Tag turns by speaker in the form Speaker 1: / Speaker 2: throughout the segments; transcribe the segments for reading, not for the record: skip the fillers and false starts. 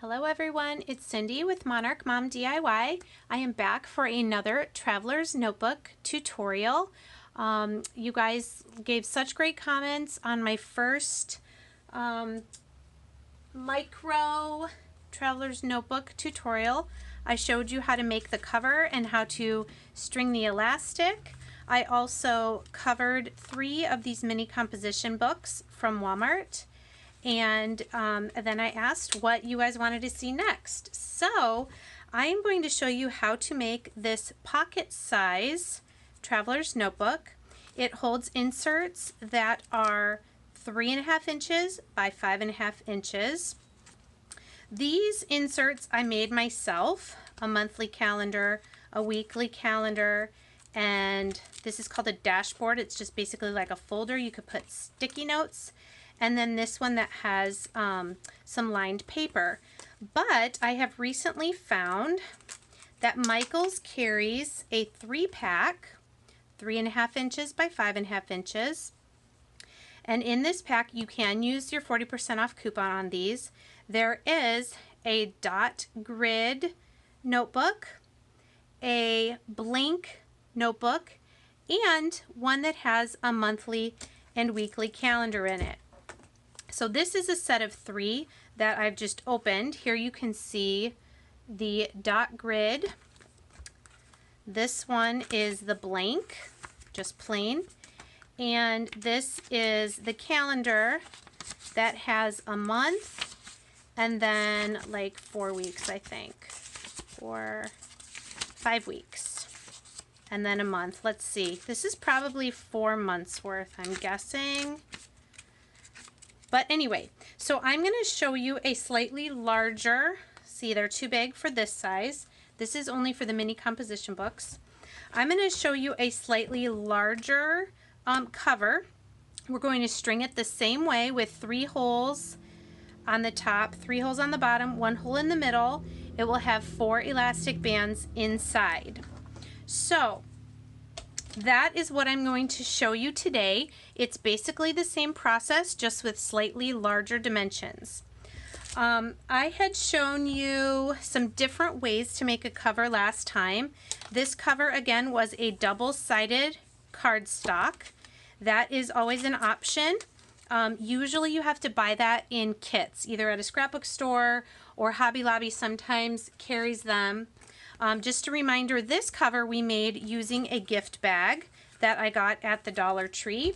Speaker 1: Hello everyone, it's Cindy with Monarch Mom DIY. I am back for another Traveler's Notebook tutorial. You guys gave such great comments on my first micro Traveler's Notebook tutorial. I showed you how to make the cover and how to string the elastic. I also covered 3 of these mini composition books from Walmart. And then I asked what you guys wanted to see next. So I am going to show you how to make this pocket size Traveler's Notebook. It holds inserts that are 3.5 inches by 5.5 inches. These inserts I made myself, a monthly calendar, a weekly calendar, and this is called a dashboard. It's just basically like a folder. You could put sticky notes. And then this one that has some lined paper. But I have recently found that Michaels carries a 3-pack, 3.5 inches by 5.5 inches. And in this pack, you can use your 40% off coupon on these. There is a dot grid notebook, a blank notebook, and one that has a monthly and weekly calendar in it. So this is a set of 3 that I've just opened. Here you can see the dot grid. This one is the blank, just plain. And this is the calendar that has a month and then like 4 weeks, I think, or 5 weeks, and then a month. Let's see. This is probably 4 months worth, I'm guessing. But anyway, so I'm going to show you a slightly larger, see they're too big for this size. This is only for the mini composition books. I'm going to show you a slightly larger cover. We're going to string it the same way with 3 holes on the top, 3 holes on the bottom, 1 hole in the middle. It will have 4 elastic bands inside. So that is what I'm going to show you today. It's basically the same process, just with slightly larger dimensions. I had shown you some different ways to make a cover last time. This cover, again, was a double-sided cardstock. That is always an option. Usually you have to buy that in kits, either at a scrapbook store or Hobby Lobby sometimes carries them. Just a reminder, this cover we made using a gift bag that I got at the Dollar Tree.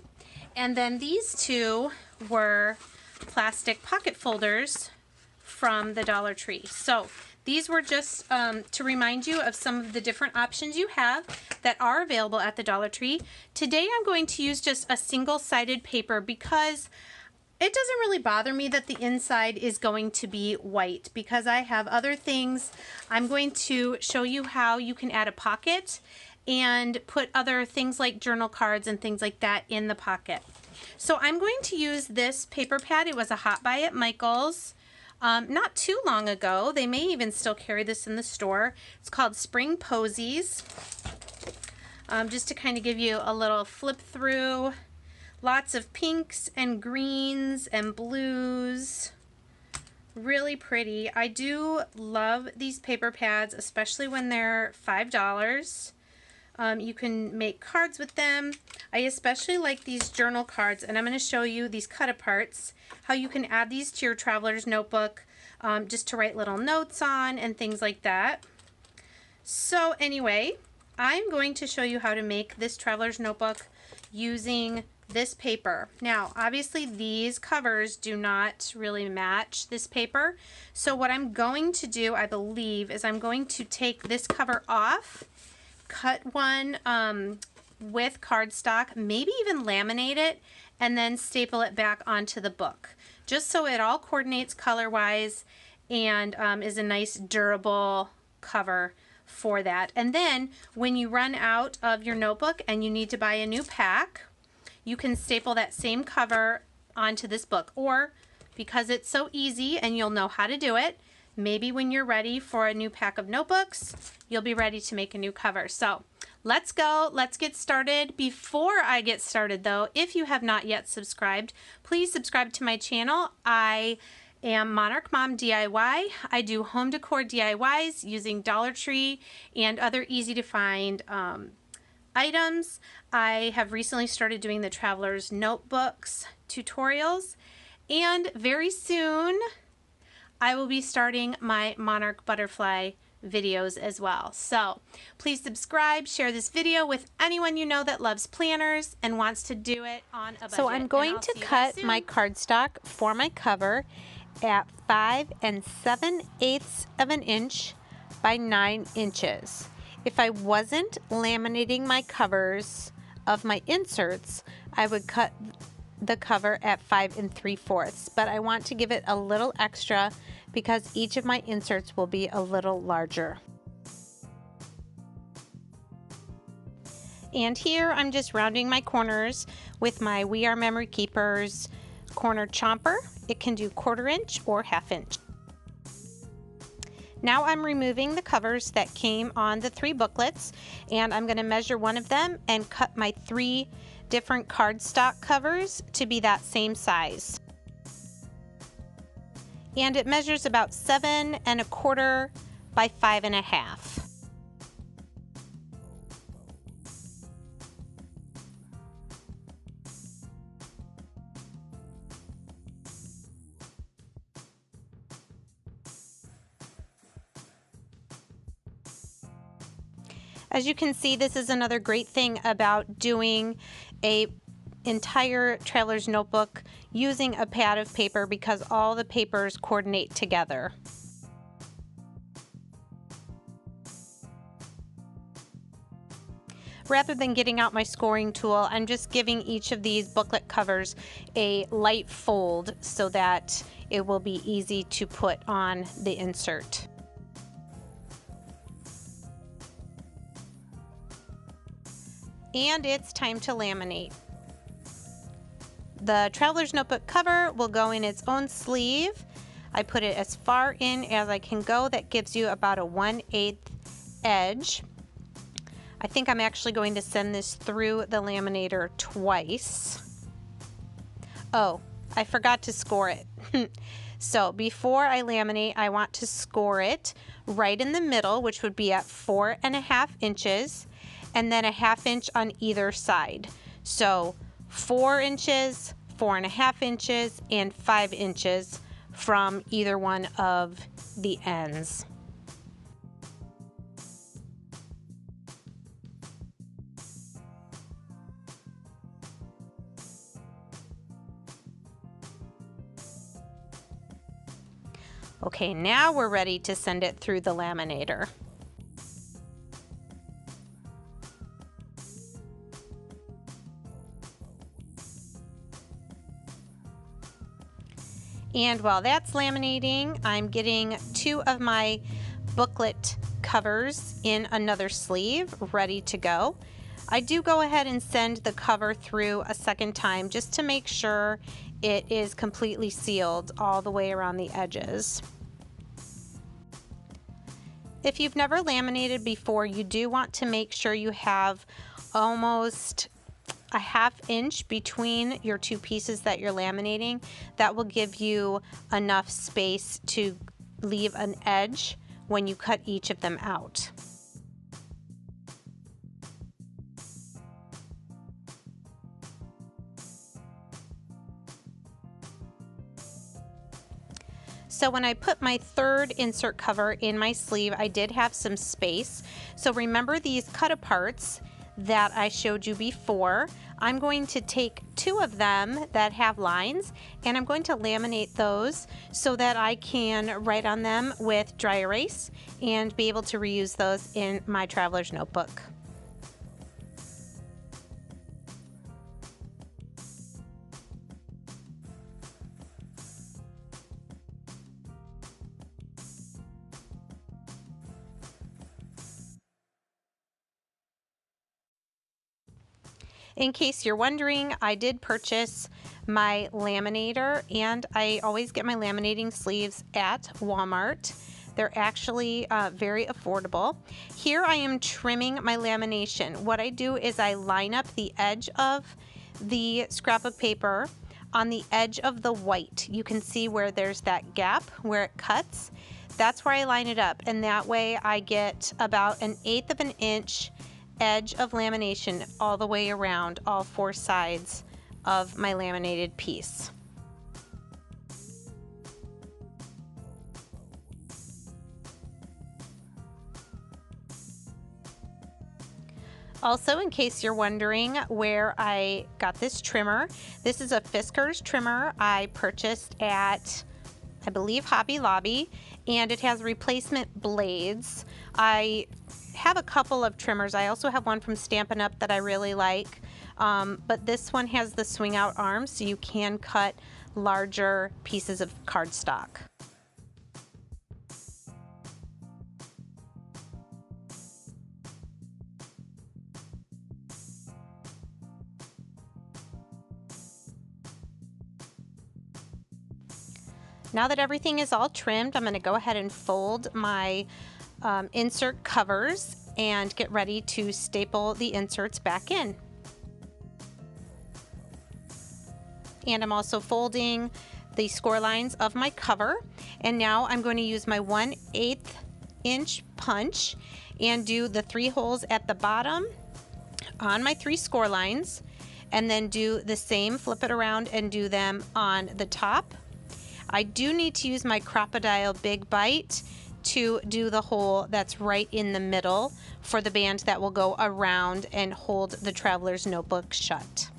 Speaker 1: And then these 2 were plastic pocket folders from the Dollar Tree. So these were just to remind you of some of the different options you have that are available at the Dollar Tree. Today I'm going to use just a single-sided paper because it doesn't really bother me that the inside is going to be white because I have other things. I'm going to show you how you can add a pocket and put other things like journal cards and things like that in the pocket. So I'm going to use this paper pad. It was a hot buy at Michaels not too long ago. They may even still carry this in the store. It's called Spring Posies. Just to kind of give you a little flip through. Lots of pinks and greens and blues. Really pretty. I do love these paper pads, especially when they're $5. You can make cards with them. I especially like these journal cards, and I'm going to show you these cut-aparts, how you can add these to your Traveler's Notebook just to write little notes on and things like that. So anyway, I'm going to show you how to make this Traveler's Notebook using this paper. Now, obviously these covers do not really match this paper. So what I'm going to do, I believe, is I'm going to take this cover off, cut one with cardstock, maybe even laminate it, and then staple it back onto the book, just so it all coordinates color-wise and is a nice durable cover for that. And then when you run out of your notebook and you need to buy a new pack, you can staple that same cover onto this book. Or, because it's so easy and you'll know how to do it, maybe when you're ready for a new pack of notebooks, you'll be ready to make a new cover. So let's go, let's get started. Before I get started though, if you have not yet subscribed, please subscribe to my channel. I am Monarch Mom DIY. I do home decor DIYs using Dollar Tree and other easy to find items. I have recently started doing the Traveler's Notebooks tutorials, and very soon I will be starting my Monarch Butterfly videos as well. So please subscribe, share this video with anyone you know that loves planners and wants to do it on a budget.
Speaker 2: So I'm going to cut my cardstock for my cover at 5 7/8 of an inch by 9 inches. If I wasn't laminating my covers of my inserts, I would cut the cover at 5 3/4, but I want to give it a little extra because each of my inserts will be a little larger. And here I'm just rounding my corners with my We Are Memory Keepers corner chomper. It can do 1/4 inch or 1/2 inch. Now I'm removing the covers that came on the 3 booklets, and I'm going to measure one of them and cut my 3 different cardstock covers to be that same size. And it measures about 7 1/4 by 5 1/2. As you can see, this is another great thing about doing a entire Traveler's Notebook using a pad of paper, because all the papers coordinate together. Rather than getting out my scoring tool, I'm just giving each of these booklet covers a light fold so that it will be easy to put on the insert. And it's time to laminate. The Traveler's Notebook cover will go in its own sleeve. I put it as far in as I can go. That gives you about a 1/8 edge. I think I'm actually going to send this through the laminator twice. Oh, I forgot to score it. So before I laminate, I want to score it right in the middle, which would be at 4 1/2 inches. And then a 1/2 inch on either side. So 4 inches, 4 1/2 inches, and 5 inches from either one of the ends. Okay, now we're ready to send it through the laminator. And while that's laminating, I'm getting 2 of my booklet covers in another sleeve ready to go. I do go ahead and send the cover through a second time just to make sure it is completely sealed all the way around the edges. If you've never laminated before, you do want to make sure you have almost a 1/2 inch between your 2 pieces that you're laminating. That will give you enough space to leave an edge when you cut each of them out. So when I put my 3rd insert cover in my sleeve, I did have some space. So remember these cut aparts that I showed you before. I'm going to take 2 of them that have lines, and I'm going to laminate those so that I can write on them with dry erase and be able to reuse those in my Traveler's Notebook. In case you're wondering, I did purchase my laminator, and I always get my laminating sleeves at Walmart. They're actually very affordable. Here I am trimming my lamination. What I do is I line up the edge of the scrap of paper. on the edge of the white. You can see where there's that gap where it cuts. That's where I line it up, and that way I get about 1/8 of an inch edge of lamination all the way around all 4 sides of my laminated piece. Also, in case you're wondering where I got this trimmer, this is a Fisker's trimmer I purchased at, I believe, Hobby Lobby, and it has replacement blades. I have a couple of trimmers. I also have one from Stampin' Up! That I really like, but this one has the swing out arms, so you can cut larger pieces of cardstock. Now that everything is all trimmed, I'm going to go ahead and fold my insert covers and get ready to staple the inserts back in. And I'm also folding the score lines of my cover. And now I'm going to use my 1/8 inch punch and do the 3 holes at the bottom on my 3 score lines, and then do the same, flip it around and do them on the top. I do need to use my Crocodile Big Bite to do the hole that's right in the middle for the band that will go around and hold the Traveler's Notebook shut.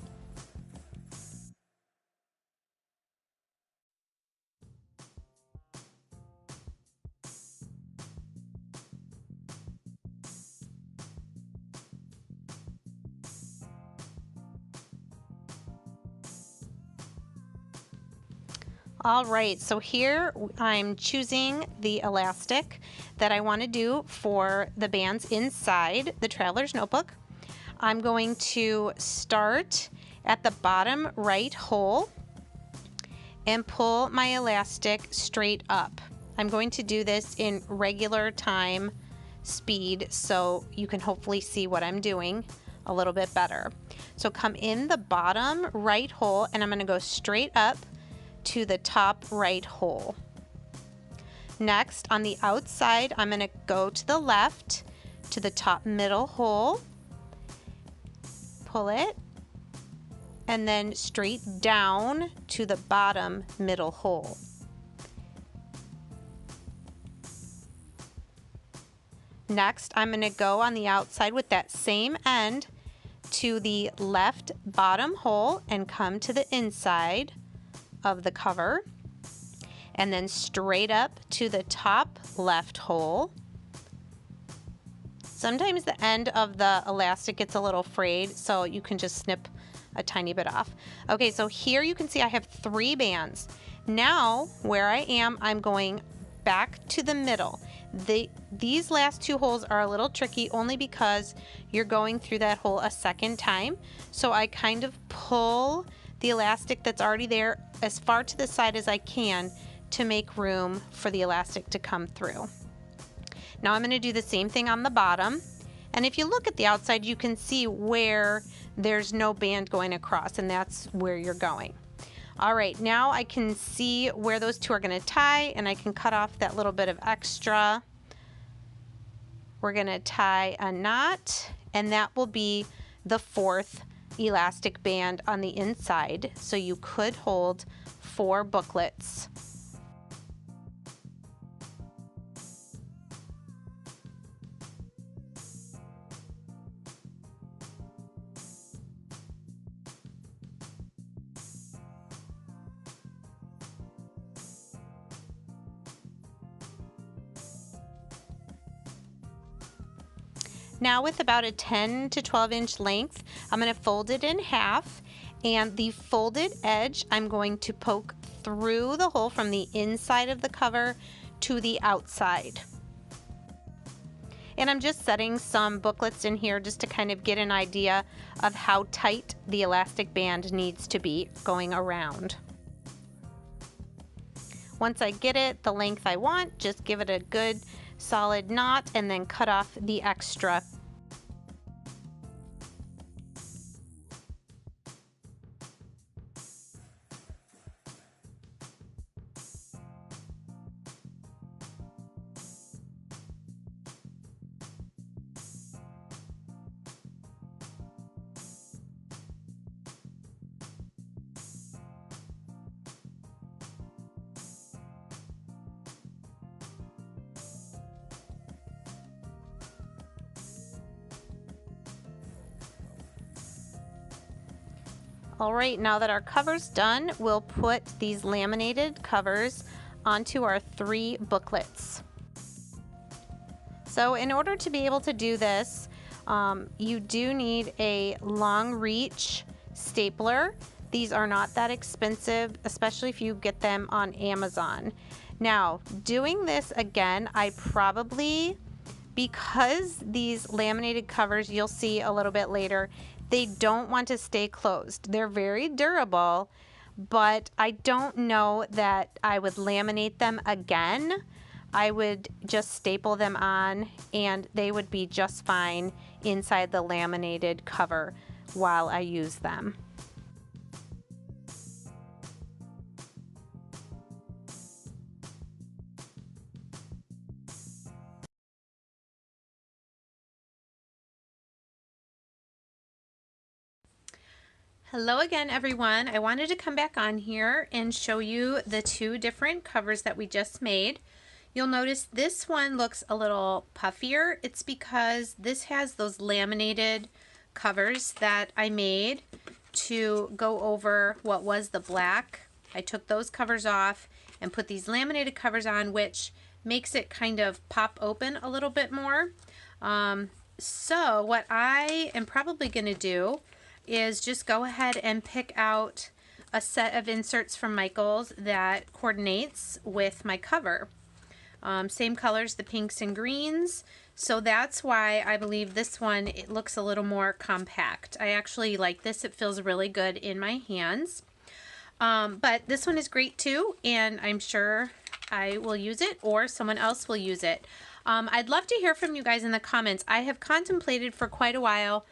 Speaker 2: All right, so here I'm choosing the elastic that I want to do for the bands inside the Traveler's Notebook. I'm going to start at the bottom right hole and pull my elastic straight up. I'm going to do this in regular time speed so you can hopefully see what I'm doing a little bit better. So come in the bottom right hole, and I'm going to go straight up to the top right hole. Next, on the outside, I'm going to go to the left to the top middle hole, pull it, and then straight down to the bottom middle hole. Next, I'm going to go on the outside with that same end to the left bottom hole and come to the inside of the cover, and then straight up to the top left hole. Sometimes the end of the elastic gets a little frayed, so you can just snip a tiny bit off. Okay, so here you can see I have 3 bands. Now where I am, I'm going back to the middle. These last 2 holes are a little tricky only because you're going through that hole a second time. So I kind of pull the elastic that's already there as far to the side as I can to make room for the elastic to come through. Now I'm going to do the same thing on the bottom, and if you look at the outside you can see where there's no band going across, and that's where you're going. Alright, now I can see where those 2 are going to tie, and I can cut off that little bit of extra. We're going to tie a knot, and that will be the 4th elastic band on the inside, so you could hold 4 booklets. Now with about a 10 to 12 inch length, I'm going to fold it in half, and the folded edge I'm going to poke through the hole from the inside of the cover to the outside. And I'm just setting some booklets in here just to kind of get an idea of how tight the elastic band needs to be going around. Once I get it the length I want, just give it a good solid knot and then cut off the extra. All right, now that our cover's done, we'll put these laminated covers onto our 3 booklets. So in order to be able to do this, you do need a long reach stapler. These are not that expensive, especially if you get them on Amazon. Now, doing this again, I probably, because these laminated covers, you'll see a little bit later, they don't want to stay closed. They're very durable, but I don't know that I would laminate them again. I would just staple them on and they would be just fine inside the laminated cover while I use them.
Speaker 1: Hello again, everyone. I wanted to come back on here and show you the 2 different covers that we just made. You'll notice this one looks a little puffier. It's because this has those laminated covers that I made to go over what was the black. I took those covers off and put these laminated covers on, which makes it kind of pop open a little bit more. So what I am probably going to do is just go ahead and pick out a set of inserts from Michaels that coordinates with my cover. Same colors, the pinks and greens. So that's why I believe this one, it looks a little more compact. I actually like this. It feels really good in my hands. But this one is great too, and I'm sure I will use it or someone else will use it. I'd love to hear from you guys in the comments. I have contemplated for quite a while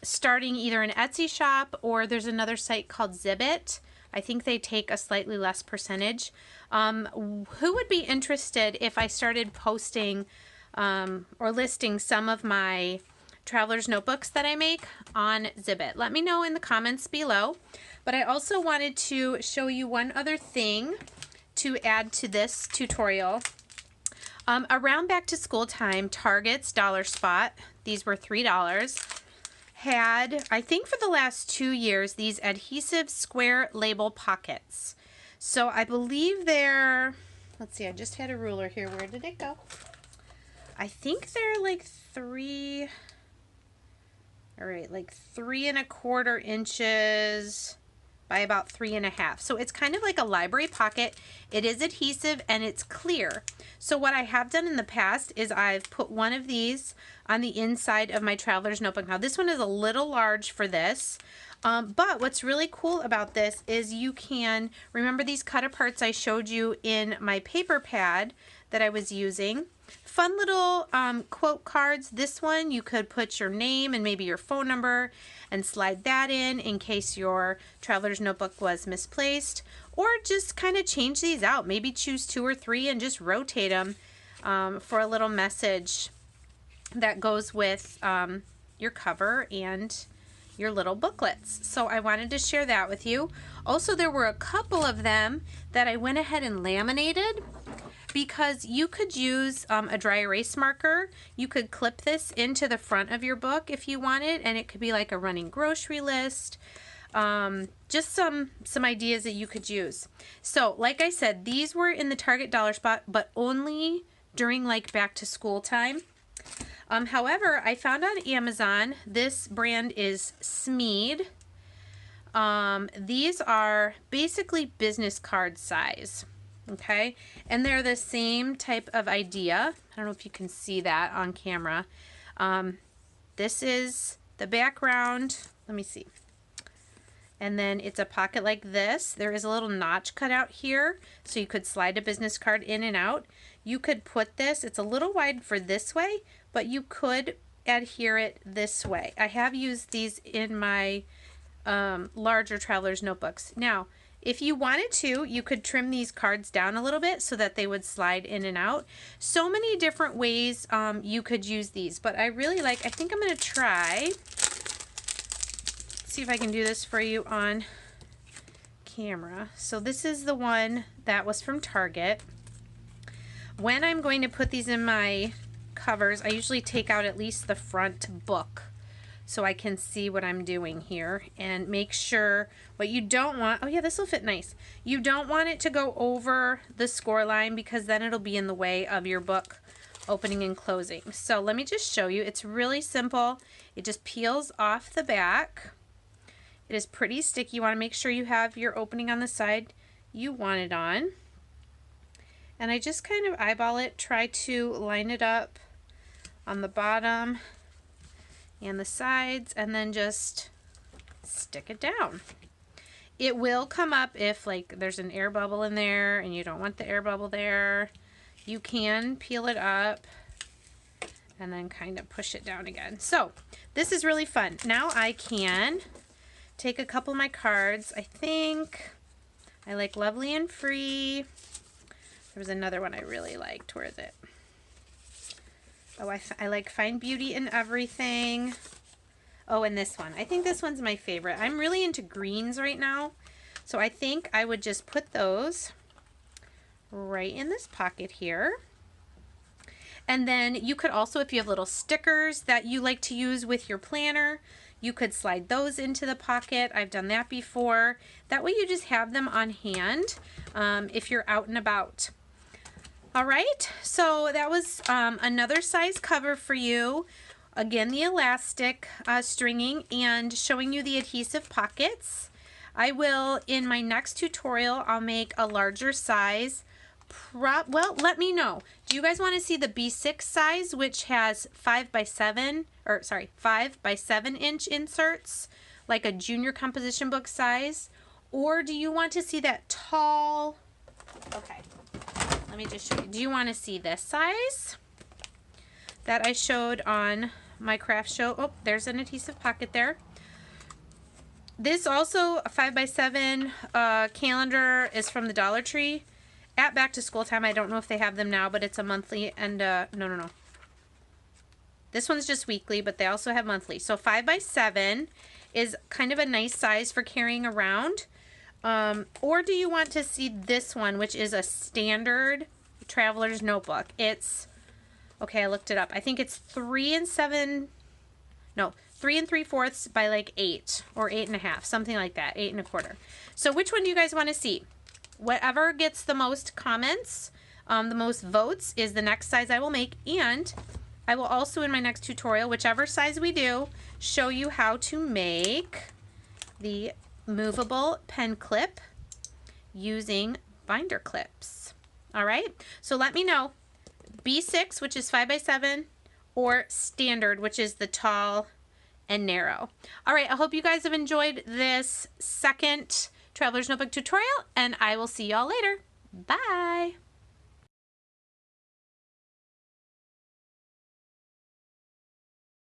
Speaker 1: starting either an Etsy shop, or there's another site called Zibbit. I think they take a slightly less percentage. Who would be interested if I started posting or listing some of my traveler's notebooks that I make on Zibbit? Let me know in the comments below. But I also wanted to show you one other thing to add to this tutorial. Around back to school time, Target's Dollar Spot, these were $3, had, I think for the last 2 years, these adhesive square label pockets. So I believe they're, let's see, I just had a ruler here. Where did it go? I think they're like 3, all right, like 3¼ inches by about 3½. So it's kind of like a library pocket. It is adhesive and it's clear. So what I have done in the past is I've put one of these on the inside of my traveler's notebook. Now this one is a little large for this, but what's really cool about this is you can, remember these cut aparts I showed you in my paper pad that I was using? Fun little quote cards. This one you could put your name and maybe your phone number and slide that in case your traveler's notebook was misplaced, or just kind of change these out. Maybe choose 2 or 3 and just rotate them for a little message that goes with your cover and your little booklets. So I wanted to share that with you. Also, there were a couple of them that I went ahead and laminated, because you could use a dry erase marker. You could clip this into the front of your book if you wanted, and it could be like a running grocery list. Just some ideas that you could use. So like I said, these were in the Target Dollar Spot, but only during like back to school time. However, I found on Amazon, this brand is Smeed. These are basically business card size. Okay, and they're the same type of idea. I don't know if you can see that on camera. This is the background. Let me see. And then it's a pocket like this. There is a little notch cut out here, so you could slide a business card in and out. You could put this, it's a little wide for this way, but you could adhere it this way. I have used these in my larger traveler's notebooks. Now, if you wanted to, you could trim these cards down a little bit so that they would slide in and out. So many different ways you could use these, but I really like, I think I'm going to try, see if I can do this for you on camera. So this is the one that was from Target. When I'm going to put these in my covers, I usually take out at least the front book. so I can see what I'm doing here, and make sure what you don't want, oh yeah, this will fit nice. You don't want it to go over the score line because then it'll be in the way of your book opening and closing. So let me just show you. It's really simple. It just peels off the back. It is pretty sticky. You want to make sure you have your opening on the side you want it on. And I just kind of eyeball it, try to line it up on the bottom and the sides, and then just stick it down. It will come up if like there's an air bubble in there and you don't want the air bubble there. You can peel it up and then kind of push it down again. So this is really fun. Now I can take a couple of my cards. I think I like Lovely and Free. There was another one I really liked. Where is it? Oh, I like Find Beauty in Everything. Oh, and this one. I think this one's my favorite. I'm really into greens right now. So I think I would just put those right in this pocket here. And then you could also, if you have little stickers that you like to use with your planner, you could slide those into the pocket. I've done that before. That way you just have them on hand if you're out and about. All right, so that was another size cover for you. Again, the elastic stringing and showing you the adhesive pockets. I will, in my next tutorial, I'll make a larger size. Well, let me know. Do you guys want to see the B6 size, which has 5 by 7 inch inserts, like a junior composition book size? Or do you want to see that tall? Okay. Let me just show you. Do you want to see this size that I showed on my craft show? Oh, there's an adhesive pocket there. This also, a 5 by 7 calendar, is from the Dollar Tree. At back to school time, I don't know if they have them now, but it's a monthly and, no. This one's just weekly, but they also have monthly. So 5 by 7 is kind of a nice size for carrying around. Or do you want to see this one, which is a standard traveler's notebook? It's, okay, I looked it up. I think it's 3 3/4 by like 8 or 8.5, something like that, 8 1/4. So which one do you guys want to see? Whatever gets the most comments, the most votes is the next size I will make. And I will also, in my next tutorial, whichever size we do, show you how to make the movable pen clip using binder clips. All right, so let me know B6, which is 5 by 7, or standard, which is the tall and narrow. All right, I hope you guys have enjoyed this second Traveler's Notebook tutorial, and I will see y'all later. Bye.